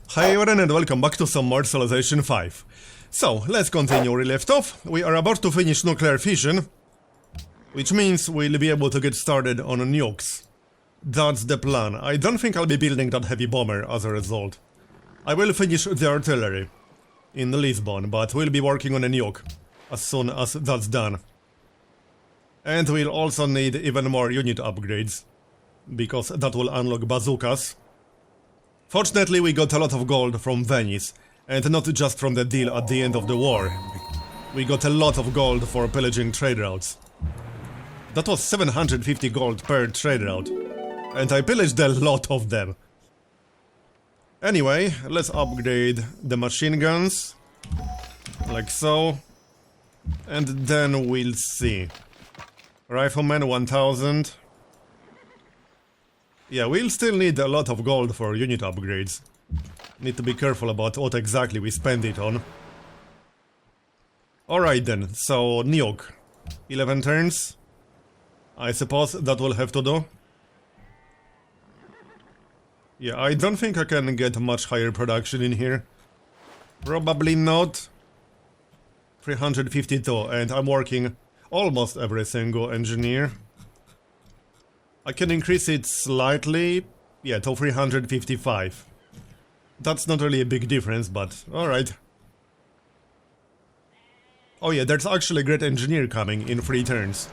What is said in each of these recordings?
Hi everyone and welcome back to some more Civilization 5. So, let's continue where we left off. We are about to finish nuclear fission, which means we'll be able to get started on nukes. That's the plan. I don't think I'll be building that heavy bomber as a result. I will finish the artillery in Lisbon, but we'll be working on a nuke as soon as that's done. And we'll also need even more unit upgrades, because that will unlock bazookas. Fortunately, we got a lot of gold from Venice, and not just from the deal at the end of the war. We got a lot of gold for pillaging trade routes. That was 750 gold per trade route, and I pillaged a lot of them. Anyway, let's upgrade the machine guns, like so, and then we'll see. Rifleman 1000. Yeah, we'll still need a lot of gold for unit upgrades. Need to be careful about what exactly we spend it on. Alright then, so nuke. 11 turns. I suppose that will have to do. Yeah, I don't think I can get much higher production in here. Probably not. 352, and I'm working almost every single engineer. I can increase it slightly, yeah, to 355. That's not really a big difference, but alright. Oh yeah, there's actually a great engineer coming in 3 turns.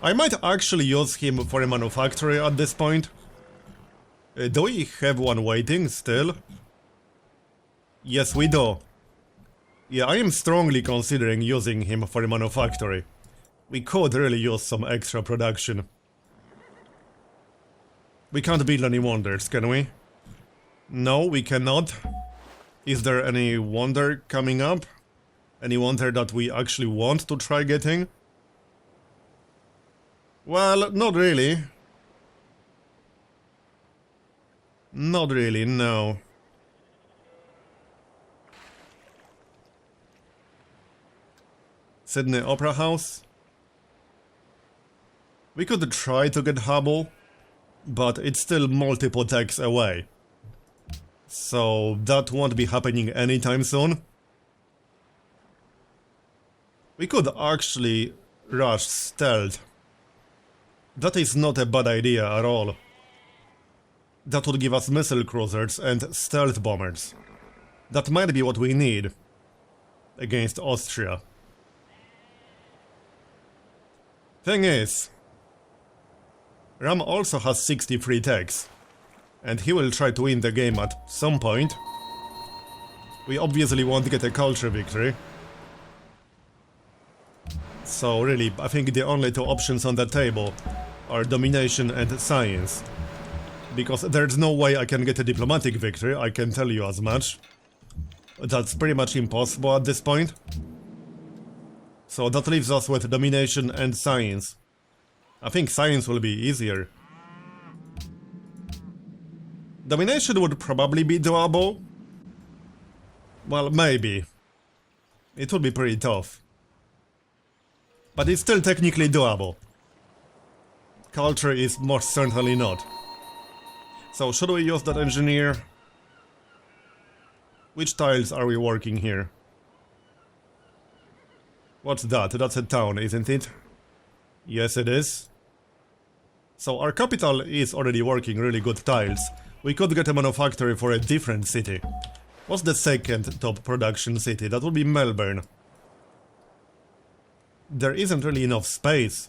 I might actually use him for a manufactory at this point. Do we have one waiting still? Yes, we do. Yeah, I am strongly considering using him for a manufactory. We could really use some extra production. We can't build any wonders, can we? No, we cannot. Is there any wonder coming up? Any wonder that we actually want to try getting? Well, not really. Not really, no. Sydney Opera House? We could try to get Hubble, but it's still multiple techs away. So that won't be happening anytime soon. We could actually rush stealth. That is not a bad idea at all. That would give us missile cruisers and stealth bombers. That might be what we need against Austria. Thing is, Ram also has 63 techs, and he will try to win the game at some point. We obviously won't get a culture victory. So really, I think the only 2 options on the table are domination and science. Because there's no way I can get a diplomatic victory, I can tell you as much. That's pretty much impossible at this point. So that leaves us with domination and science. I think science will be easier. Domination would probably be doable. Well, maybe. It would be pretty tough. But it's still technically doable. Culture is most certainly not. So, should we use that engineer? Which tiles are we working here? What's that? That's a town, isn't it? Yes, it is. So our capital is already working really good tiles. We could get a manufactory for a different city. What's the second top production city? That would be Melbourne. There isn't really enough space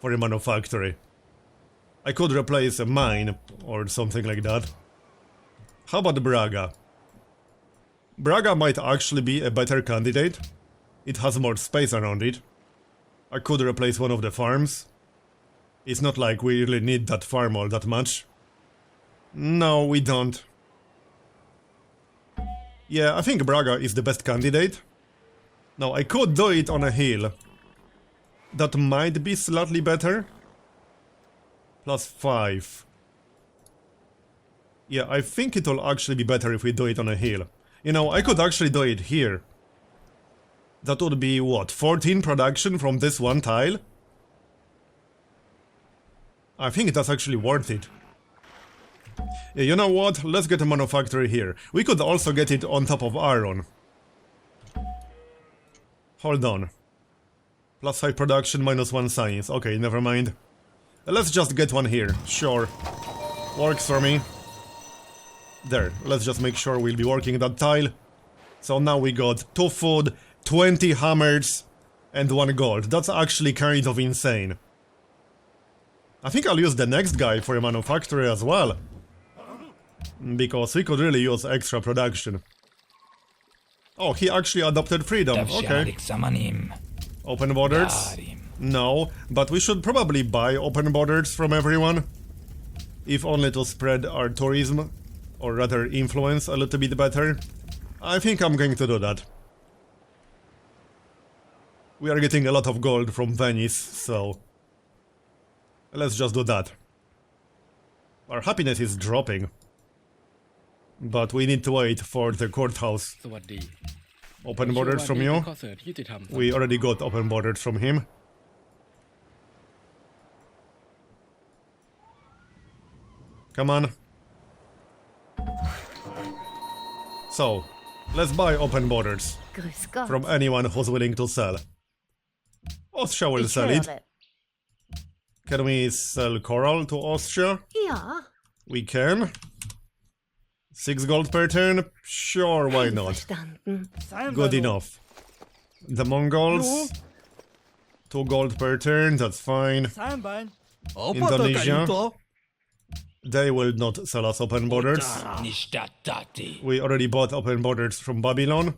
for a manufactory. I could replace a mine or something like that. How about Braga? Braga might actually be a better candidate. It has more space around it. I could replace one of the farms. It's not like we really need that farm all that much. No, we don't. Yeah, I think Braga is the best candidate. Now, I could do it on a hill. That might be slightly better. +5. Yeah, I think it will actually be better if we do it on a hill. You know, I could actually do it here. That would be, what, 14 production from this one tile? I think that's actually worth it. Yeah, you know what? Let's get a manufactory here. We could also get it on top of iron. Hold on. +5 production, -1 science. Okay, never mind. Let's just get one here. Sure. Works for me. There, let's just make sure we'll be working that tile. So now we got 2 food, 20 hammers, and 1 gold. That's actually kind of insane. I think I'll use the next guy for a manufactory as well. Because we could really use extra production. Oh, he actually adopted freedom. Okay. Open borders? No, but we should probably buy open borders from everyone. If only to spread our tourism, or rather influence a little bit better. I think I'm going to do that. We are getting a lot of gold from Venice, so let's just do that. Our happiness is dropping. But we need to wait for the courthouse. Open borders from you? We already got open borders from him. Come on. So, let's buy open borders from anyone who's willing to sell. Austria will sell it. Can we sell coral to Austria? Yeah. We can. 6 gold per turn? Sure, why not? Good enough. The Mongols? 2 gold per turn, that's fine. Indonesia? They will not sell us open borders. We already bought open borders from Babylon.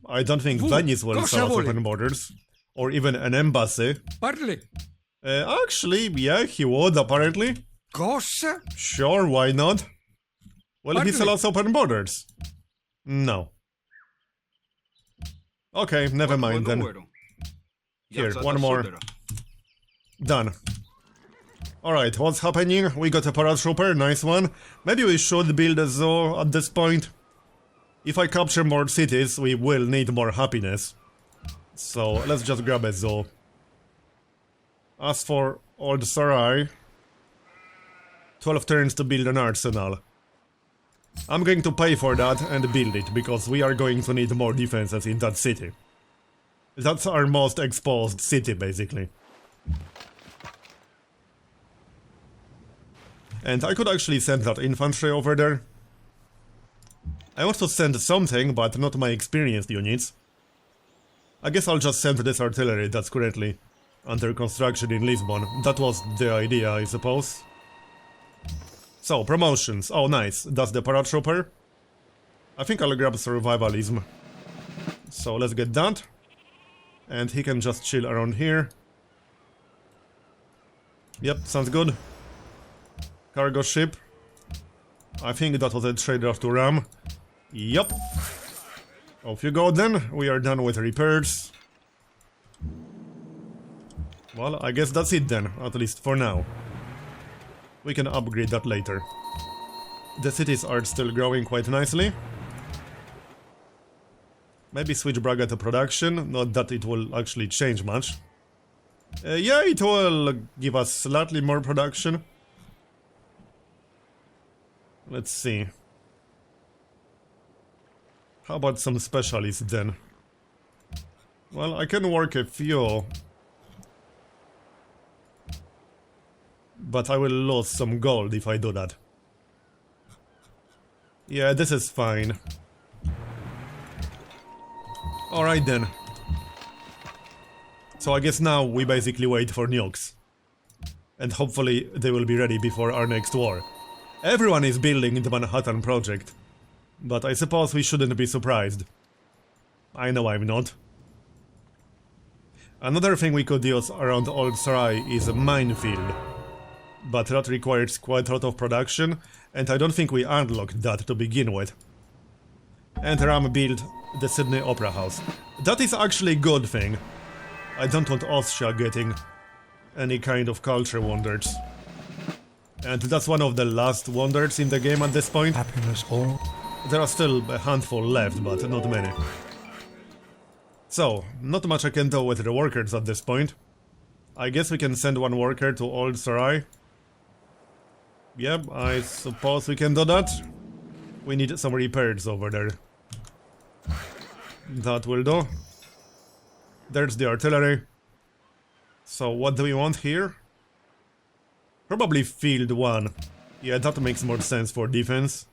I don't think Venice will sell us open borders. Or even an embassy. Actually, yeah, he would, apparently. Sure, why not? Will he sell us open borders? No. Okay, never mind then. Here, one more. Done. Alright, what's happening? We got a paratrooper, nice one. Maybe we should build a zoo at this point. If I capture more cities, we will need more happiness. So, let's just grab a zoo. As for Old Sarai, 12 turns to build an arsenal. I'm going to pay for that and build it, because we are going to need more defenses in that city. That's our most exposed city, basically. And I could actually send that infantry over there. I want to send something, but not my experienced units. I guess I'll just send this artillery that's currently under construction in Lisbon. That was the idea, I suppose. So, promotions. Oh, nice. That's the paratrooper. I think I'll grab survivalism. So, let's get that. And he can just chill around here. Yep, sounds good. Cargo ship. I think that was a trade-off to ram. Yup. Off you go then. We are done with repairs. Well, I guess that's it then, at least for now. We can upgrade that later. The cities are still growing quite nicely. Maybe switch Braga to production, not that it will actually change much. Yeah, it will give us slightly more production. Let's see. How about some specialists then? Well, I can work a few. But I will lose some gold if I do that. Yeah, this is fine. Alright then. So I guess now we basically wait for nukes. And hopefully they will be ready before our next war. Everyone is building the Manhattan Project. But I suppose we shouldn't be surprised. I know I'm not. Another thing we could use around Old Sarai is a minefield. But that requires quite a lot of production, and I don't think we unlocked that to begin with. And Ram built the Sydney Opera House. That is actually a good thing. I don't want Austria getting any kind of culture wonders. And that's one of the last wonders in the game at this point. Happiness all. There are still a handful left, but not many. So, not much I can do with the workers at this point. I guess we can send one worker to Old Sarai. Yep, I suppose we can do that. We need some repairs over there. That will do. There's the artillery. So what do we want here? Probably field 1. Yeah, that makes more sense for defense.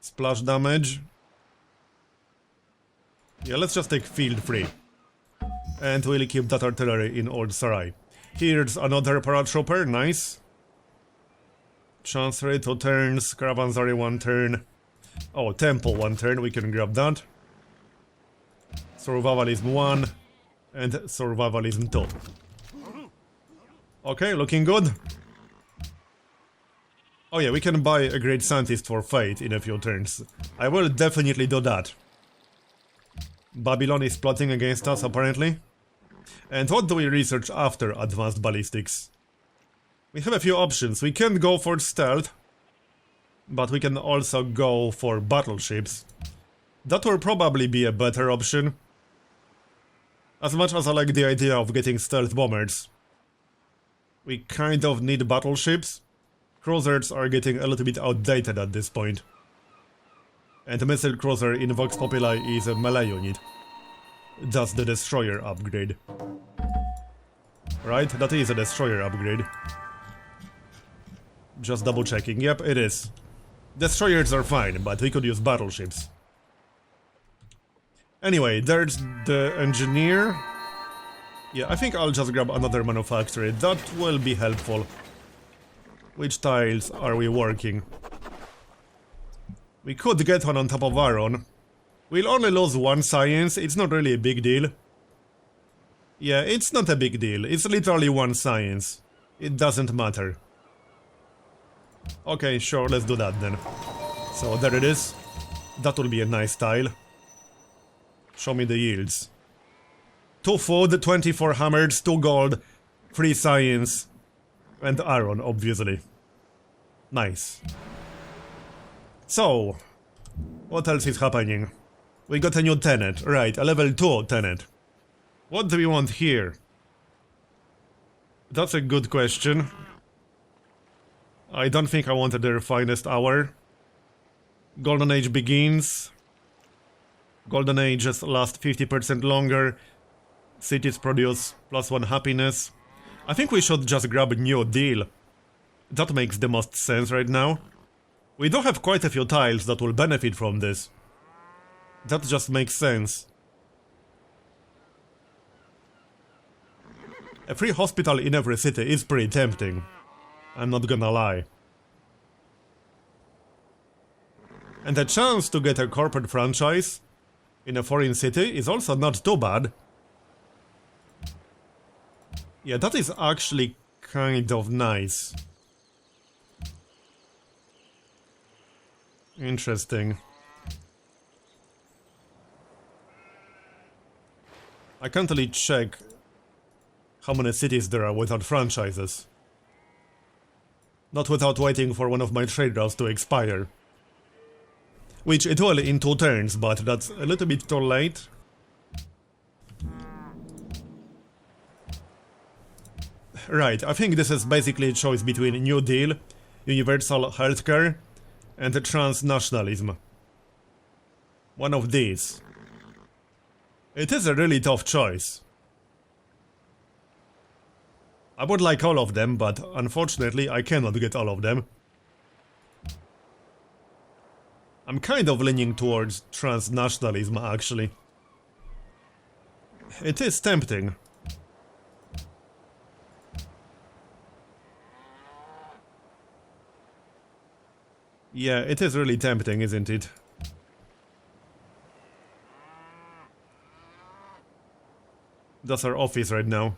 Splash damage. Yeah, let's just take field 3. And we'll keep that artillery in Old Sarai. Here's another paratrooper, nice. Chancery 2 turns, Caravanserai 1 turn. Oh, Temple 1 turn, we can grab that. Survivalism 1 and Survivalism 2. Okay, looking good. Oh yeah, we can buy a Great Scientist for Fate in a few turns. I will definitely do that. Babylon is plotting against us, apparently. And what do we research after Advanced Ballistics? We have a few options. We can go for stealth, but we can also go for battleships. That will probably be a better option. As much as I like the idea of getting stealth bombers, we kind of need battleships. Cruisers are getting a little bit outdated at this point. And a missile cruiser in Vox Populi is a melee unit. That's the destroyer upgrade. Right? That is a destroyer upgrade. Just double checking. Yep, it is. Destroyers are fine, but we could use battleships. Anyway, there's the engineer. Yeah, I think I'll just grab another manufacturer. That will be helpful. Which tiles are we working? We could get one on top of Aaron. We'll only lose 1 science, it's not really a big deal. Yeah, it's not a big deal, it's literally 1 science. It doesn't matter. Okay, sure, let's do that then. So there it is. That will be a nice tile. Show me the yields. 2 food, 24 hammers, 2 gold, 3 science, and iron, obviously. Nice. So, what else is happening? We got a new tenant, right, a level 2 tenant. What do we want here? That's a good question. I don't think I wanted their finest hour. Golden Age begins. Golden Ages last 50% longer. Cities produce +1 happiness. I think we should just grab a new deal. That makes the most sense right now. We do have quite a few tiles that will benefit from this. That just makes sense. A free hospital in every city is pretty tempting. I'm not gonna lie. And the chance to get a corporate franchise in a foreign city is also not too bad. Yeah, that is actually kind of nice. Interesting. I can't really check how many cities there are without franchises. Not without waiting for one of my trade routes to expire. Which it will in 2 turns, but that's a little bit too late. Right, I think this is basically a choice between New Deal, universal healthcare, and transnationalism. One of these. It is a really tough choice. I would like all of them, but unfortunately I cannot get all of them. I'm kind of leaning towards transnationalism, actually. It is tempting. Yeah, it is really tempting, isn't it? That's our office right now.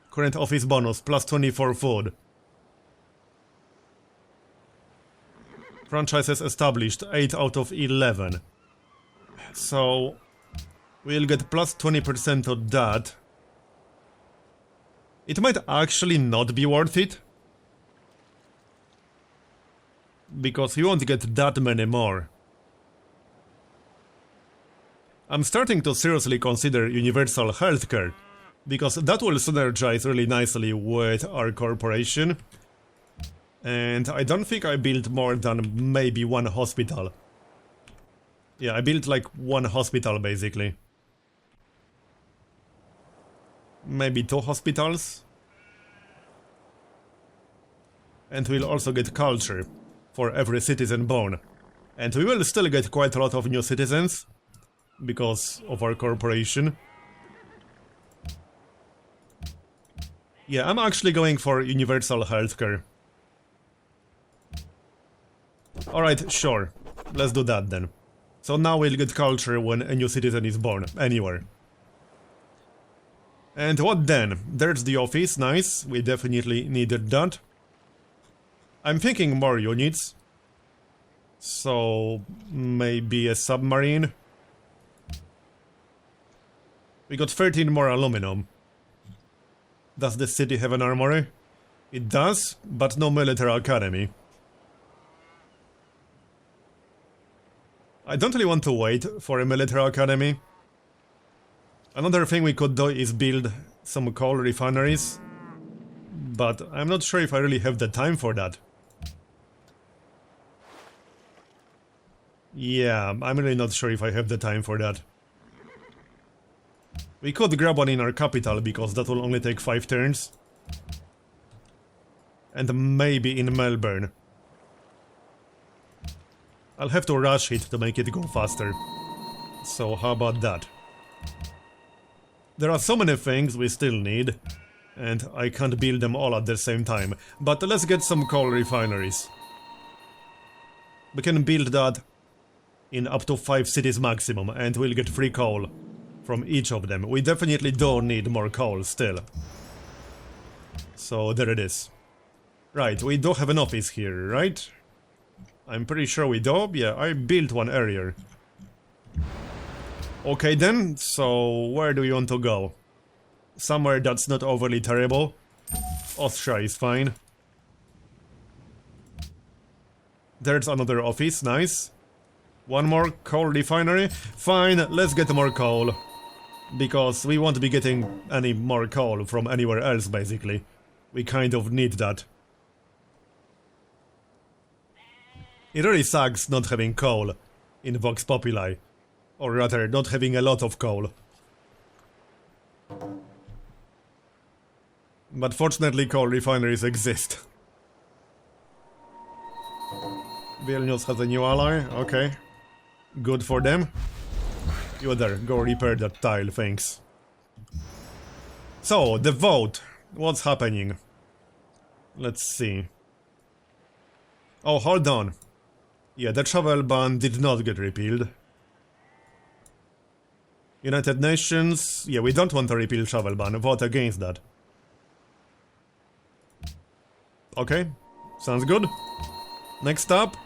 Current office bonus, +24 food. Franchises established, 8 out of 11. So, we'll get +20% of that. It might actually not be worth it. Because you won't get that many more. I'm starting to seriously consider universal healthcare. Because that will synergize really nicely with our corporation. And I don't think I built more than maybe one hospital. Yeah, I built like one hospital basically. Maybe 2 hospitals. And we'll also get culture for every citizen born. And we will still get quite a lot of new citizens because of our corporation. Yeah, I'm actually going for universal healthcare. Alright, sure. Let's do that then. So now we'll get culture when a new citizen is born, anywhere. And what then? There's the office, nice. We definitely needed that. I'm thinking more units. So maybe a submarine. We got 13 more aluminum. Does the city have an armory? It does, but no military academy. I don't really want to wait for a military academy. Another thing we could do is build some coal refineries. But I'm not sure if I really have the time for that. Yeah, I'm really not sure if I have the time for that. We could grab one in our capital, because that will only take 5 turns. And maybe in Melbourne. I'll have to rush it to make it go faster. So how about that? There are so many things we still need, and I can't build them all at the same time. But let's get some coal refineries. We can build that in up to 5 cities maximum, and we'll get free coal from each of them. We definitely do need more coal still. So there it is. Right, we do have an office here, right? I'm pretty sure we do. Yeah, I built one earlier. Okay then, so where do you want to go? Somewhere that's not overly terrible. Austria is fine. There's another office, nice. One more coal refinery. Fine, let's get more coal. Because we won't be getting any more coal from anywhere else, basically. We kind of need that. It really sucks not having coal in Vox Populi. Or rather, not having a lot of coal. But fortunately, coal refineries exist. Vilnius has a new ally, okay. Good for them. You there, go repair that tile, thanks. So, the vote. What's happening? Let's see. Oh, hold on. Yeah, the travel ban did not get repealed. United Nations... Yeah, we don't want to repeal travel ban. Vote against that. Okay, sounds good. Next up.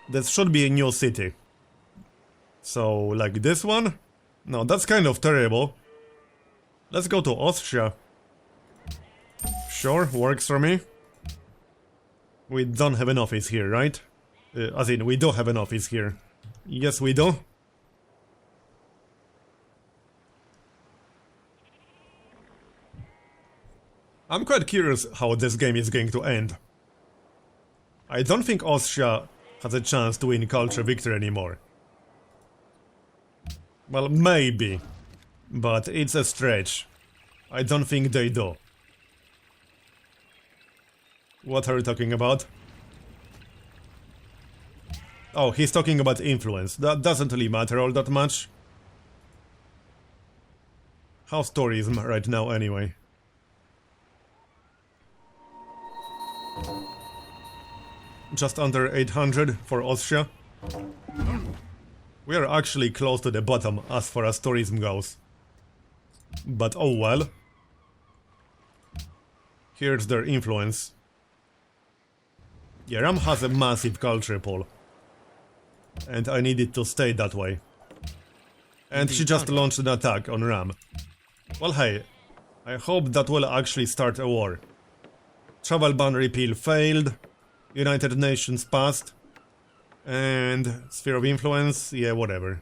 This should be a new city. So, like this one? No, that's kind of terrible. Let's go to Austria. Sure, works for me. We don't have an office here, right? As in, we do have an office here. Yes, we do. I'm quite curious how this game is going to end. I don't think Austria has a chance to win culture victory anymore. Well, maybe. But it's a stretch. I don't think they do. What are you talking about? Oh, he's talking about influence. That doesn't really matter all that much. How's tourism right now anyway? Just under 800 for Austria. We are actually close to the bottom as far as tourism goes. But oh well. Here's their influence. Yeah, Ram has a massive culture pool. And I need it to stay that way. And she just launched an attack on Ram. Well, hey, I hope that will actually start a war. Travel ban repeal failed. United Nations passed. And sphere of influence, yeah, whatever.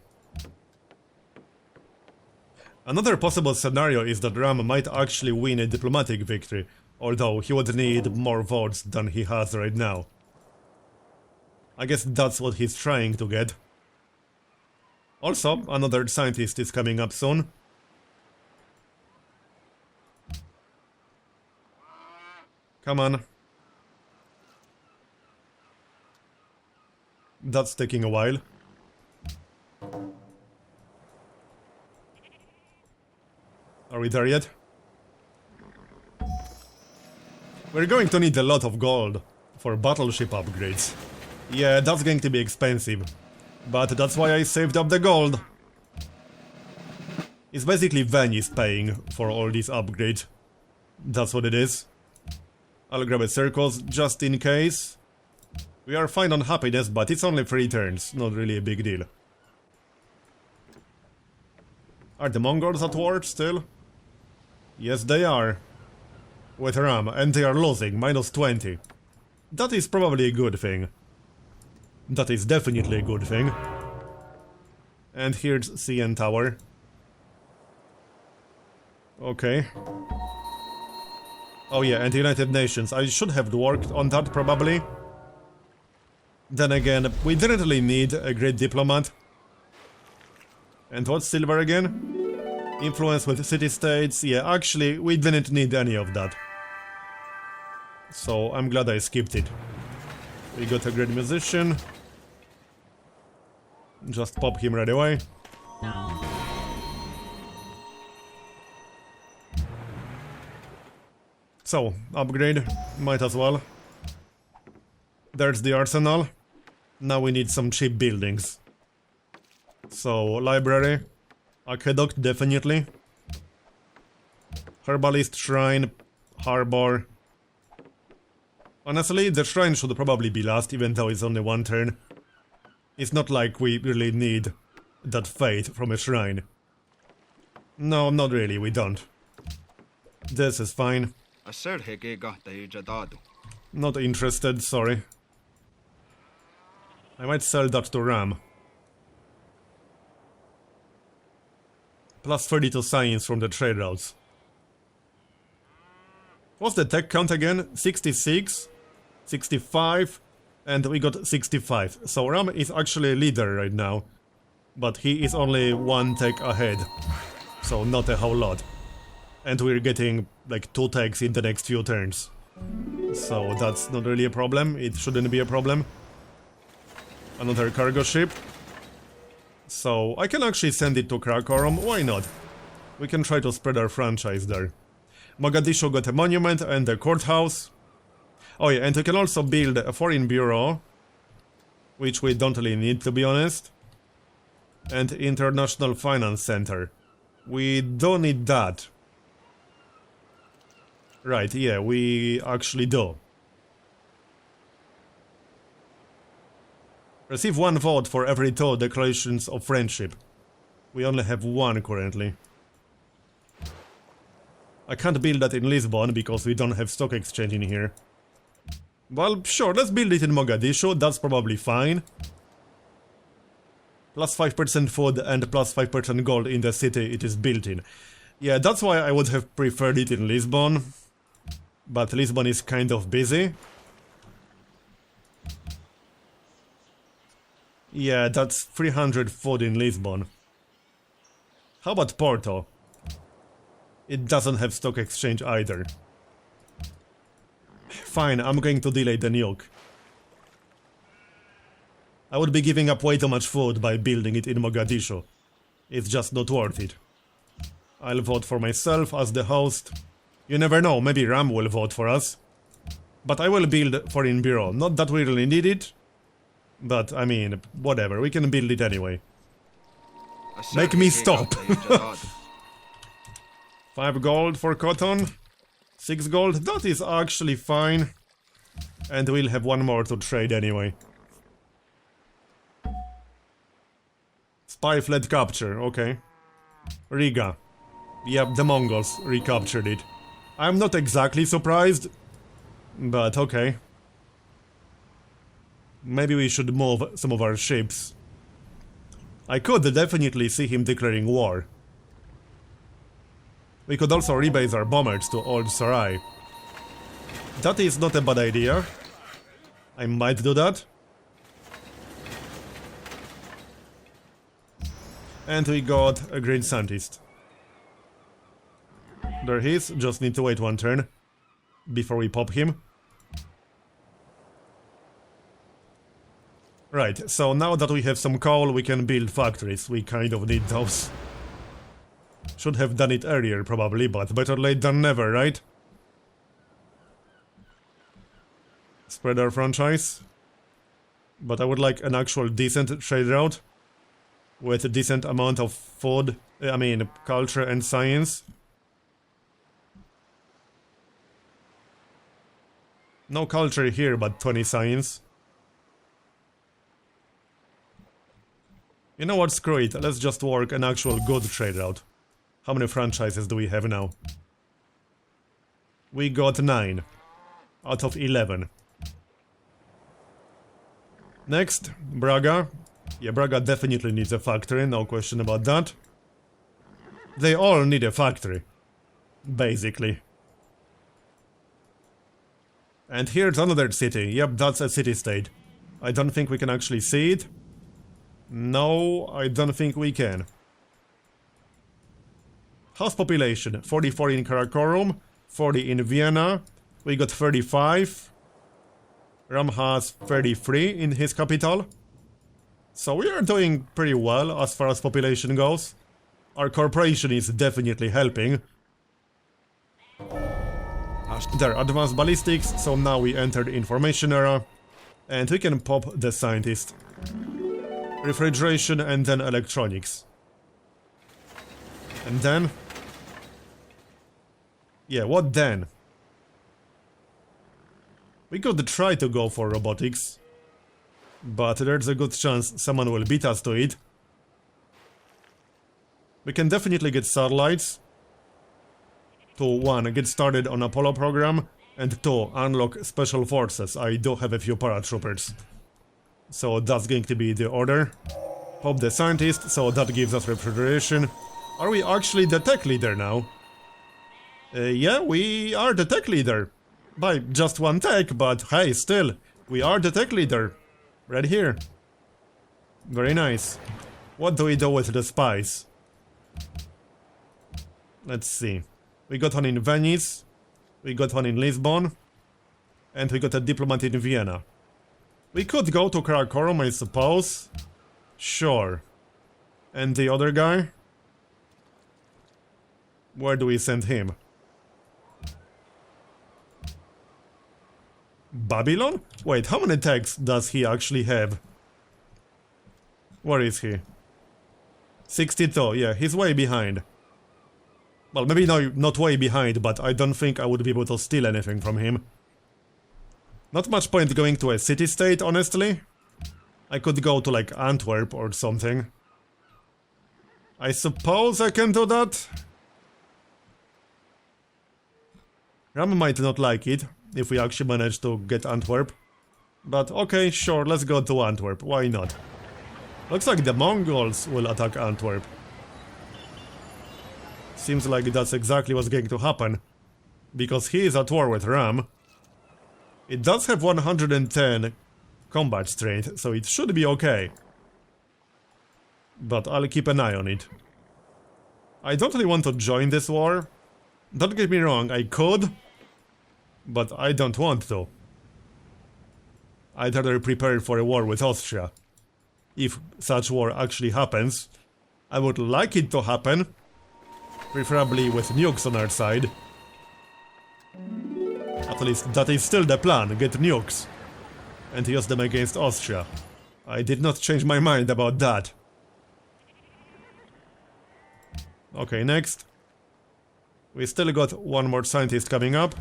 Another possible scenario is that Ram might actually win a diplomatic victory, although he would need more votes than he has right now. I guess that's what he's trying to get. Also, another scientist is coming up soon. Come on. That's taking a while. Are we there yet? We're going to need a lot of gold for battleship upgrades. Yeah, that's going to be expensive. But that's why I saved up the gold. It's basically Venice paying for all these upgrades. That's what it is. I'll grab a circus just in case. We are fine on happiness, but it's only 3 turns. Not really a big deal. Are the Mongols at war still? Yes, they are. With Ram, and they are losing, minus 20. That is probably a good thing. That is definitely a good thing. And here's CN Tower. Okay. Oh yeah, and United Nations. I should have worked on that probably. Then again, we didn't really need a great diplomat. And what's silver again? Influence with city-states. Yeah, actually, we didn't need any of that. So, I'm glad I skipped it. We got a great musician. Just pop him right away. So, upgrade. Might as well. There's the arsenal. Now we need some cheap buildings. So, library. Aqueduct, definitely. Herbalist, shrine, harbor. Honestly, the shrine should probably be last, even though it's only 1 turn. It's not like we really need that faith from a shrine. No, not really, we don't. This is fine. Not interested, sorry. I might sell that to Ram. Plus 30 to science from the trade routes. What's the tech count again? 66, 65, and we got 65. So Ram is actually a leader right now. But he is only 1 tech ahead. So not a whole lot. And we're getting like 2 techs in the next few turns. So that's not really a problem. It shouldn't be a problem. Another cargo ship. So I can actually send it to Krakow. Why not? We can try to spread our franchise there. Mogadishu got a monument and a courthouse. Oh yeah, and we can also build a foreign bureau. Which we don't really need, to be honest. And international finance center. We don't need that. Right, yeah, we actually do. Receive 1 vote for every 2 declarations of friendship. We only have 1 currently. I can't build that in Lisbon because we don't have stock exchange in here. Well, sure, let's build it in Mogadishu, that's probably fine. Plus 5% food and plus 5% gold in the city it is built in. Yeah, that's why I would have preferred it in Lisbon. But Lisbon is kind of busy. Yeah, that's 300 food in Lisbon. How about Porto? It doesn't have stock exchange either. Fine, I'm going to delay the nuke. I would be giving up way too much food by building it in Mogadishu. It's just not worth it. I'll vote for myself as the host. You never know, maybe Ram will vote for us. But I will build Foreign Bureau. Not that we really need it. But, I mean, whatever, we can build it anyway. Make me stop! 5 gold for cotton. 6 gold, that is actually fine. And we'll have 1 more to trade anyway. Spy fleet capture, okay. Riga. Yep, the Mongols recaptured it. I'm not exactly surprised, but okay. Maybe we should move some of our ships. I could definitely see him declaring war. We could also rebase our bombers to Old Sarai. That is not a bad idea. I might do that. And we got a green scientist. There he is, just need to wait one turn before we pop him. Right, so now that we have some coal, we can build factories. We kind of need those. Should have done it earlier, probably, but better late than never, right? Spread our franchise. But I would like an actual decent trade route. With a decent amount of food, culture and science. No culture here, but 20 science. You know what, screw it, let's just work an actual good trade route. How many franchises do we have now? We got 9 out of 11. Next, Braga. Yeah, Braga definitely needs a factory, no question about that. They all need a factory, basically. And here's another city. Yep, that's a city-state. I don't think we can actually see it. No, I don't think we can. House population, 44 in Karakorum, 40 in Vienna. We got 35. Ram has 33 in his capital. So we are doing pretty well as far as population goes. Our corporation is definitely helping. There, advanced ballistics, so now we entered the information era. And we can pop the scientist. Refrigeration and then electronics. And then... yeah, what then? We could try to go for robotics. But there's a good chance someone will beat us to it. We can definitely get satellites. To 1, get started on Apollo program. And 2, unlock special forces. I do have a few paratroopers. So that's going to be the order. Pop the scientist, so that gives us refrigeration. Are we actually the tech leader now? Yeah, we are the tech leader. By just 1 tech, but hey, still, we are the tech leader. Right here. Very nice. What do we do with the spies? Let's see. We got one in Venice. We got one in Lisbon. And we got a diplomat in Vienna. We could go to Karakorum, I suppose. Sure. And the other guy? Where do we send him? Babylon? Wait, how many techs does he actually have? Where is he? 62, yeah, he's way behind. Well, maybe no, not way behind, but I don't think I would be able to steal anything from him. Not much point going to a city-state, honestly. I could go to, like, Antwerp or something. I suppose I can do that? Ram might not like it, if we actually manage to get Antwerp. But okay, sure, let's go to Antwerp, why not? Looks like the Mongols will attack Antwerp. Seems like that's exactly what's going to happen. Because he is at war with Ram. It does have 110 combat strength, so it should be okay. But I'll keep an eye on it. I don't really want to join this war. Don't get me wrong, I could. But I don't want to. I'd rather prepare for a war with Austria. If such war actually happens. I would like it to happen. Preferably with nukes on our side. At least that is still the plan, get nukes. And use them against Austria. I did not change my mind about that. Okay, next. We still got one more scientist coming up.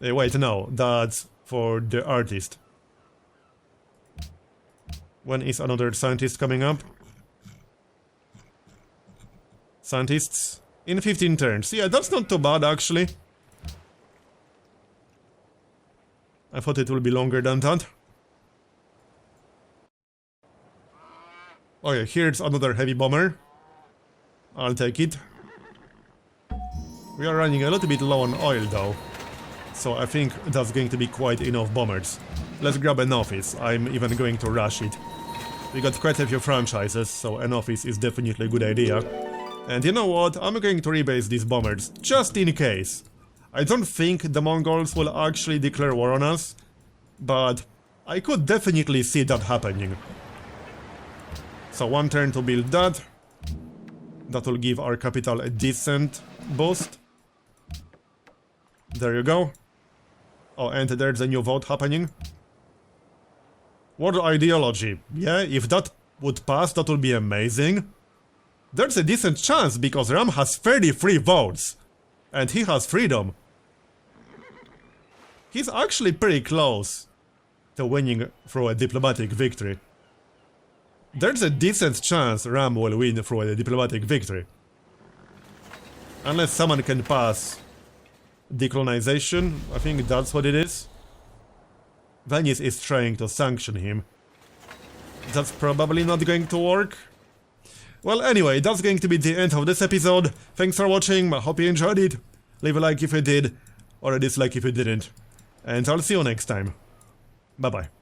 Wait, no, that's for the artist. When is another scientist coming up? Scientists? In 15 turns. Yeah, that's not too bad, actually. I thought it would be longer than that. Oh yeah, here's another heavy bomber. I'll take it. We are running a little bit low on oil though, so I think that's going to be quite enough bombers. Let's grab an office, I'm even going to rush it. We got quite a few franchises, so an office is definitely a good idea. And you know what, I'm going to rebase these bombers, just in case. I don't think the Mongols will actually declare war on us, but I could definitely see that happening. So 1 turn to build that. That will give our capital a decent boost. There you go. Oh, and there's a new vote happening. World ideology. Yeah, if that would pass, that would be amazing. There's a decent chance because Ram has 33 votes. And he has freedom. He's actually pretty close to winning through a diplomatic victory. There's a decent chance Ram will win through a diplomatic victory. Unless someone can pass decolonization, I think that's what it is. Venice is trying to sanction him. That's probably not going to work. Well, anyway, that's going to be the end of this episode. Thanks for watching, I hope you enjoyed it. Leave a like if you did, or a dislike if you didn't. And I'll see you next time. Bye bye.